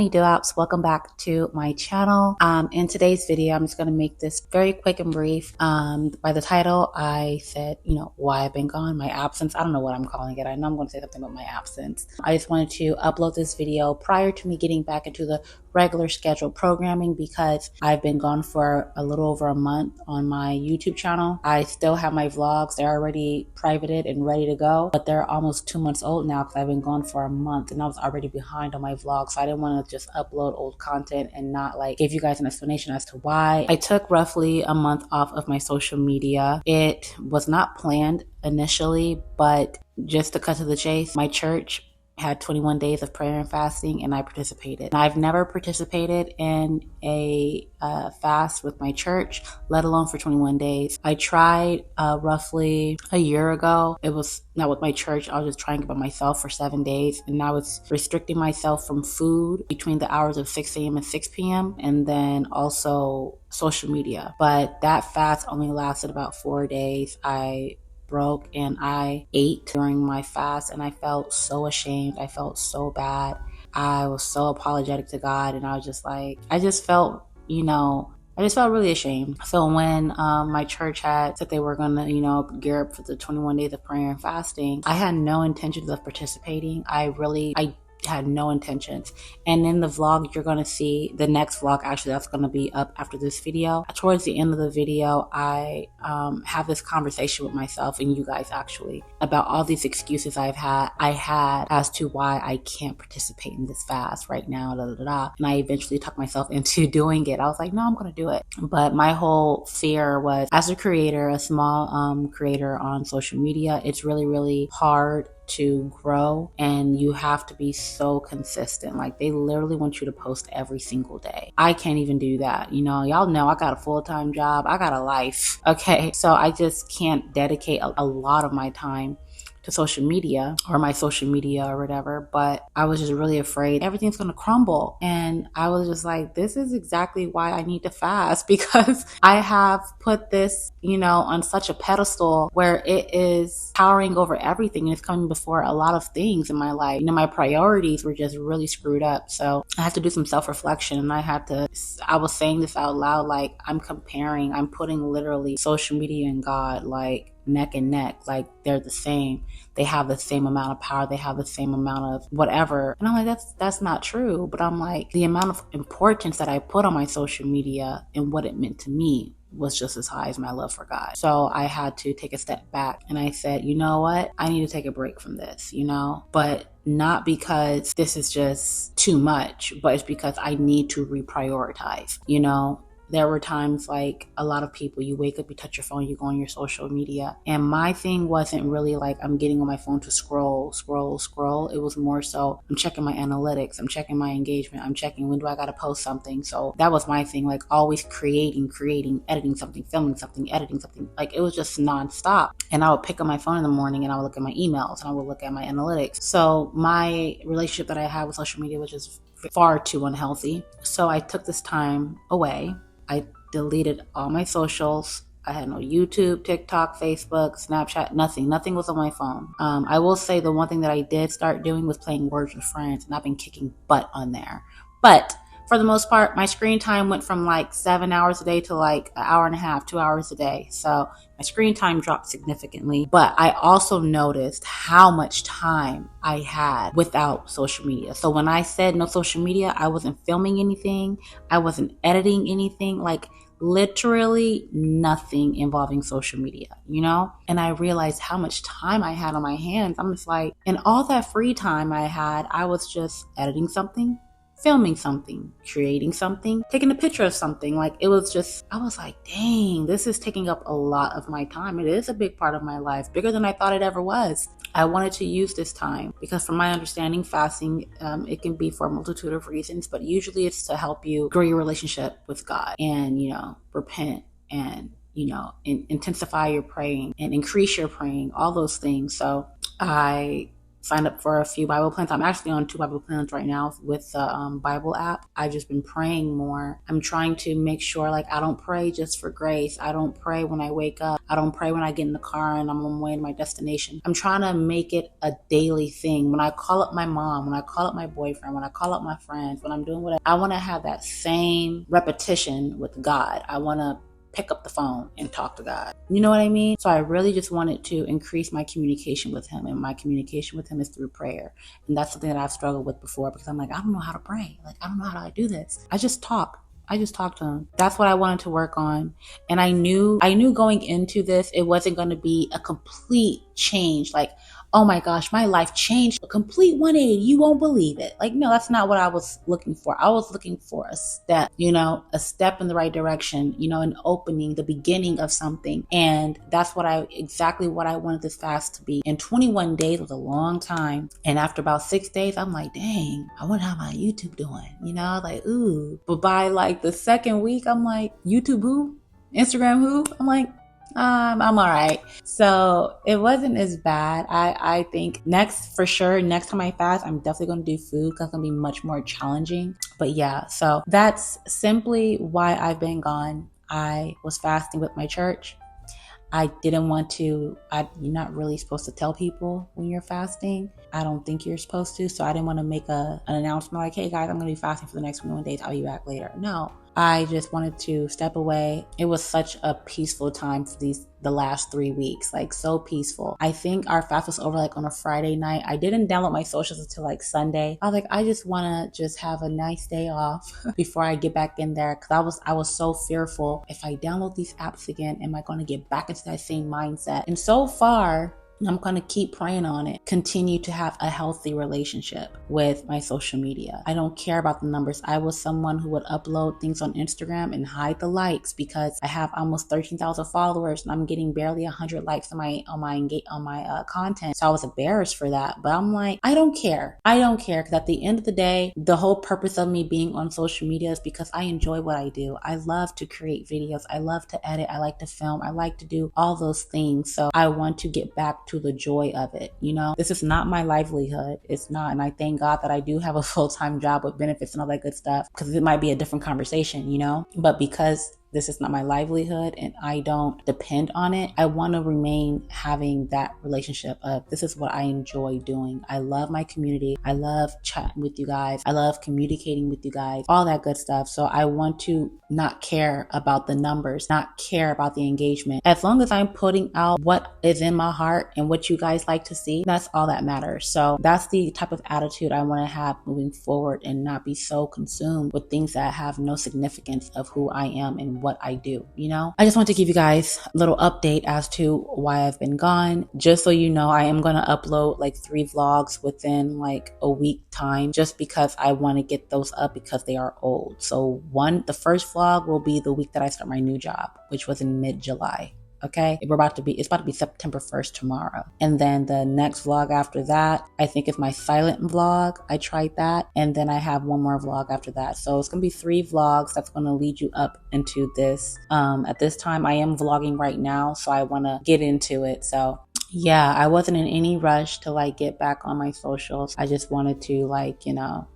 honey dew-ops, welcome back to my channel. In today's video, I'm just going to make this very quick and brief. By the title, I said, why I've been gone, my absence. I don't know what I'm calling it. I know I'm going to say something about my absence. I just wanted to upload this video prior to me getting back into the regular scheduled programming because I've been gone for a little over a month on my YouTube channel. I still have my vlogs. They're already privated and ready to go, but they're almost 2 months old now because I've been gone for a month and I was already behind on my vlogs. So I didn't want to just upload old content and not give you guys an explanation as to why. I took roughly a month off of my social media. It was not planned initially, but just to cut to the chase, my church had 21 days of prayer and fasting, and I participated. And I've never participated in a fast with my church, let alone for 21 days. I tried roughly a year ago. It was not with my church. I was just trying it by myself for 7 days, and I was restricting myself from food between the hours of 6 a.m. and 6 p.m. and then also social media. But that fast only lasted about 4 days. I broke and I ate during my fast and I felt so ashamed. I felt so bad. I was so apologetic to God, and I was just I just felt really ashamed. So when my church had said they were gonna, gear up for the 21 days of prayer and fasting, I had no intentions of participating. I had no intentions. And in the vlog, you're going to see the next vlog, actually, that's going to be up after this video. Towards the end of the video, I have this conversation with myself and you guys actually about all these excuses I had as to why I can't participate in this fast right now, And I eventually talked myself into doing it. I was like, no, I'm going to do it. But my whole fear was, as a creator, a small creator on social media, it's really, really hard to grow, and you have to be so consistent. They literally want you to post every single day. I can't even do that. Y'all know I got a full-time job. I got a life. Okay. So I just can't dedicate a lot of my time to social media or my social media or whatever, but I was just really afraid everything's going to crumble. And I was just like, this is exactly why I need to fast, because I have put this, on such a pedestal where it is towering over everything and it's coming before a lot of things in my life. My priorities were just really screwed up. So I had to do some self-reflection, and I was saying this out loud, I'm putting literally social media and God neck and neck, they're the same. They have the same amount of power. They have the same amount of whatever. And I'm like, that's not true. But I'm like, the amount of importance that I put on my social media and what it meant to me was just as high as my love for God. So I had to take a step back and I said, you know what? I need to take a break from this, but not because this is just too much, but it's because I need to reprioritize, There were times a lot of people, you wake up, you touch your phone, you go on your social media. And my thing wasn't really I'm getting on my phone to scroll. It was more so I'm checking my analytics, I'm checking my engagement, I'm checking when do I got to post something. So that was my thing, always creating, editing something, filming something, editing something. It was just nonstop. And I would pick up my phone in the morning and I would look at my emails and I would look at my analytics. So my relationship that I had with social media was just far too unhealthy. So I took this time away. I deleted all my socials. I had no YouTube, TikTok, Facebook, Snapchat, nothing. Nothing was on my phone. I will say the one thing that I did start doing was playing Words with Friends, and I've been kicking butt on there. But for the most part, my screen time went from 7 hours a day to an hour and a half, 2 hours a day. So my screen time dropped significantly. But I also noticed how much time I had without social media. So when I said no social media, I wasn't filming anything. I wasn't editing anything. Literally nothing involving social media, And I realized how much time I had on my hands. I'm just and all that free time I had, I was just editing something, filming something, creating something, taking a picture of something. I was like, dang, this is taking up a lot of my time. It is a big part of my life, bigger than I thought it ever was. I wanted to use this time because from my understanding, fasting, it can be for a multitude of reasons, but usually it's to help you grow your relationship with God and, repent and, intensify your praying and increase your praying, all those things. So I signed up for a few Bible plans. I'm actually on 2 Bible plans right now with the Bible app. I've just been praying more. I'm trying to make sure, like, I don't pray just for grace. I don't pray when I wake up. I don't pray when I get in the car and I'm on my way to my destination. I'm trying to make it a daily thing. When I call up my mom, when I call up my boyfriend, when I call up my friends, when I'm doing whatever, I want to have that same repetition with God. I want to pick up the phone and talk to God. You know what I mean? So I really just wanted to increase my communication with him, and my communication with him is through prayer. And that's something that I've struggled with before, because I'm like, I don't know how to pray. Like, I don't know how to do this. I just talk to him. That's what I wanted to work on. And I knew going into this, it wasn't going to be a complete change. Like, oh my gosh, my life changed, a complete 180. You won't believe it. Like, no, that's not what I was looking for. I was looking for a step, a step in the right direction, an opening, the beginning of something. And that's exactly what I wanted this fast to be. And 21 days was a long time. And after about 6 days, I'm like, dang, I wonder how my YouTube doing, like, ooh. But by like the second week, I'm like, YouTube who? Instagram who? I'm like, I'm all right. So it wasn't as bad. I think next time I fast, I'm definitely going to do food, because it's going to be much more challenging. But yeah, so that's simply why I've been gone. I was fasting with my church. I didn't want to, you're not really supposed to tell people when you're fasting. I don't think you're supposed to. So I didn't want to make an announcement like, hey guys, I'm going to be fasting for the next 21 days. I'll be back later. No, I just wanted to step away. It was such a peaceful time for the last 3 weeks, like so peaceful. I think our fast was over like on a Friday night. I didn't download my socials until like Sunday. I was like, I just want to just have a nice day off before I get back in there. Cause I was so fearful. If I download these apps again, am I going to get back into that same mindset? And so far, I'm going to keep praying on it. Continue to have a healthy relationship with my social media. I don't care about the numbers. I was someone who would upload things on Instagram and hide the likes, because I have almost 13,000 followers and I'm getting barely 100 likes on my content. So I was embarrassed for that. But I'm like, I don't care. Because at the end of the day, the whole purpose of me being on social media is because I enjoy what I do. I love to create videos. I love to edit. I like to film. I like to do all those things. So I want to get back to the joy of it. This is not my livelihood. It's not. And I thank God that I do have a full-time job with benefits and all that good stuff, because it might be a different conversation, but because this is not my livelihood and I don't depend on it, I want to remain having that relationship of, this is what I enjoy doing. I love my community. I love chatting with you guys. I love communicating with you guys, all that good stuff. So I want to not care about the numbers, not care about the engagement. As long as I'm putting out what is in my heart and what you guys like to see, that's all that matters. So that's the type of attitude I want to have moving forward, and not be so consumed with things that have no significance of who I am and what I do. I just want to give you guys a little update as to why I've been gone. Just so you know, I am going to upload like 3 vlogs within like a week time, just because I want to get those up, because they are old. So the first vlog will be the week that I start my new job, which was in mid-July. Okay, it's about to be September 1st tomorrow. And then the next vlog after that, I think it's my silent vlog. I tried that. And then I have one more vlog after that. So it's going to be 3 vlogs that's going to lead you up into this. At this time, I am vlogging right now, so I want to get into it. So yeah, I wasn't in any rush to like get back on my socials. I just wanted to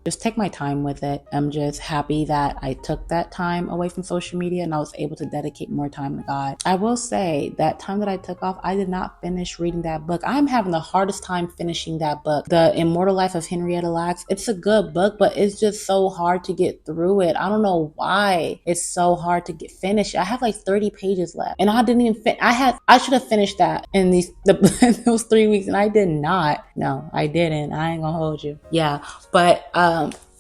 just take my time with it. I'm just happy that I took that time away from social media and I was able to dedicate more time to God. I will say that time that I took off, I did not finish reading that book. I'm having the hardest time finishing that book, The Immortal Life of Henrietta Lacks. It's a good book, but it's just so hard to get through it. I don't know why it's so hard to get finished. I have like 30 pages left and I didn't even I should have finished that in those 3 weeks, and I did not. No, I didn't. I ain't gonna hold you. Yeah, but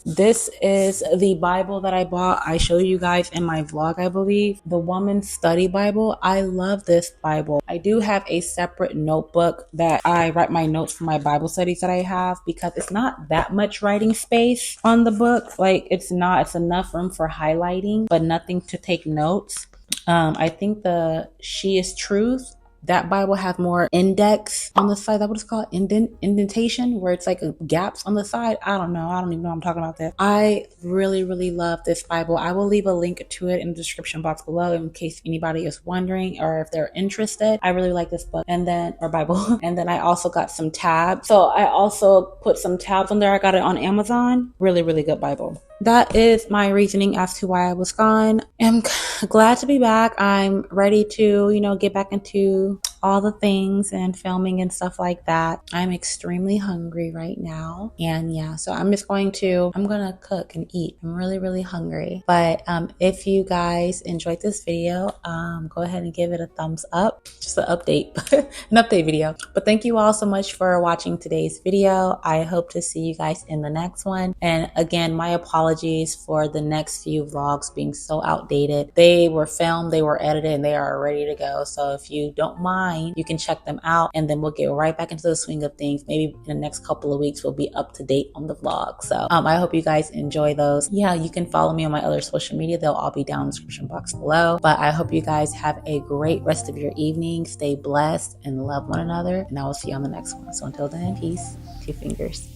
this is the Bible that I bought. I showed you guys in my vlog, I believe. The Woman's Study Bible. I love this Bible. I do have a separate notebook that I write my notes for my Bible studies that I have, because it's not that much writing space on the book. Like it's enough room for highlighting, but nothing to take notes. I think the She is Truth that Bible has more index on the side. That's what it's called, indentation, where it's like gaps on the side. I don't know. I don't even know what I'm talking about that. I really, really love this Bible. I will leave a link to it in the description box below in case anybody is wondering or if they're interested. I really like this book or Bible. And then I also got some tabs. So I also put some tabs on there. I got it on Amazon. Really, really good Bible. That is my reasoning as to why I was gone. I'm glad to be back. I'm ready to, get back into all the things and filming and stuff like that. I'm extremely hungry right now. And yeah, so I'm gonna cook and eat. I'm really, really hungry. But if you guys enjoyed this video, go ahead and give it a thumbs up. Just an update, an update video. But thank you all so much for watching today's video. I hope to see you guys in the next one. And again, my apologies for the next few vlogs being so outdated. They were filmed, they were edited, and they are ready to go. So if you don't mind, you can check them out, and then we'll get right back into the swing of things. Maybe in the next couple of weeks, we'll be up to date on the vlog. So I hope you guys enjoy those. Yeah, you can follow me on my other social media. They'll all be down in the description box below. But I hope you guys have a great rest of your evening. Stay blessed and love one another. And I will see you on the next one. So until then, peace. 2 fingers.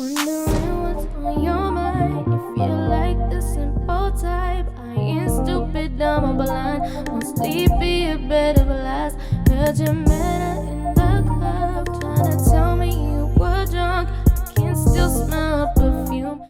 Wondering what's on your mind. If you like the simple type, I ain't stupid, dumb or blind. I'm sleepy, you better blast. Heard your